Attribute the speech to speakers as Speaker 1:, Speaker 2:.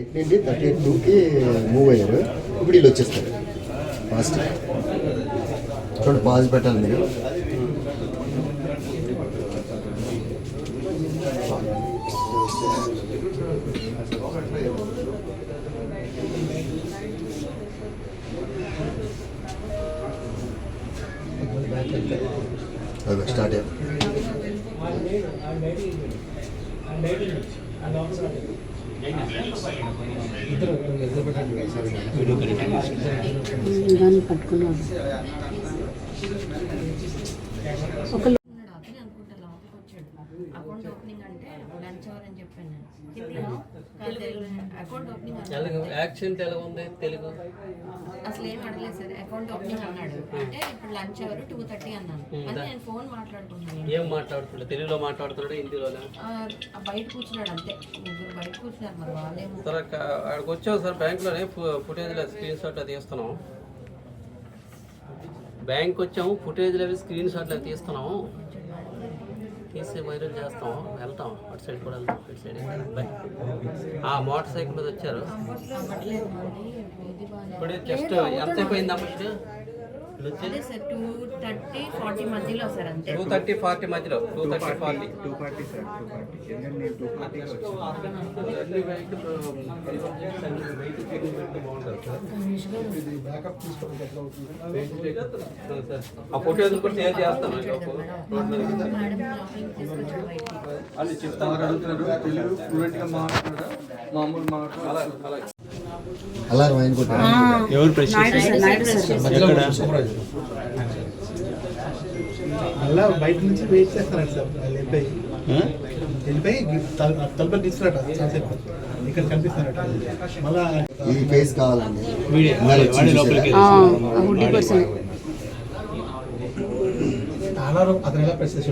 Speaker 1: నుండి 38కి మూవ్ అయ్యారు. ఇప్పుడు వీళ్ళు వచ్చేస్తారు ఫాస్ట్. చూడండి పాజ్ పెట్టాలి మీరు. అదే స్టార్ట్ అయ్యారు.
Speaker 2: పట్టుకున్నాడు అకౌంట్ ఓపెనింగ్ అంటే లంచ్ అవర్ అని చెప్పాను. అకౌంట్ ఓపెనింగ్
Speaker 3: యాక్షన్ తెలుగు ఉంది. తెలుగు
Speaker 2: అసలు ఏం అడగలేదు సార్. అకౌంట్ ఓపెనింగ్ అన్నాడు. అంటే ఇప్పుడు లంచ్ అవర్ 2:30 అన్నాను. అని నేను ఫోన్ మాట్లాడుకుంటున్నాను.
Speaker 3: ఏం మాట్లాడుతున్నాడు? తెలుగులో మాట్లాడుతున్నాడు, హిందీలోనే?
Speaker 2: బయట కూర్చున్నాడు అంతే. ముగ్గురు బయట కూర్చున్నారు. మరి వాళ్ళేమో
Speaker 3: సార్ అక్కడికి వచ్చావు సార్. బ్యాంక్లోనే ఫుటేజ్లో స్క్రీన్ షాట్ తీస్తున్నాం. బ్యాంక్ వచ్చాము, ఫుటేజ్లో స్క్రీన్ షాట్లు తీస్తున్నాము. తీసి వైరల్ చేస్తాం. వెళ్తాం అటు సైడ్ కూడా వెళ్తాం. ఇటు సైడ్ మోటార్ సైకిల్ మీద వచ్చారు. ఇప్పుడు జస్ట్ ఎంతసేపు అయిందమ్మా?
Speaker 2: అదే సార్ 2:30-40 మధ్యలో సార్. అంతే
Speaker 3: 2:30-40 మధ్యలో. 2:30-40
Speaker 4: సార్. 2:40
Speaker 3: ఆ ఫోటోస్ కూడా షేర్ చేస్తాను.
Speaker 4: అది చెప్తాను. అడుగుతున్నారు తెలుగు ఫ్లూయెంట్గా మాట్లాడారా, మామూలు మాట్లాడారా?
Speaker 1: అలారం అనుకుంటారు.
Speaker 5: ఎవరు ప్రెస్
Speaker 6: అలా బయట నుంచి వెయిట్ చేస్తున్నాడు సార్. వెళ్ళిపోయి తలుపులు తీసుకురాట ఇక్కడ కనిపిస్తున్నారట. మళ్ళా
Speaker 1: ఈ ఫేస్ కావాలండి.
Speaker 6: అలారం అతను ఎలా ప్రెస్ చేసి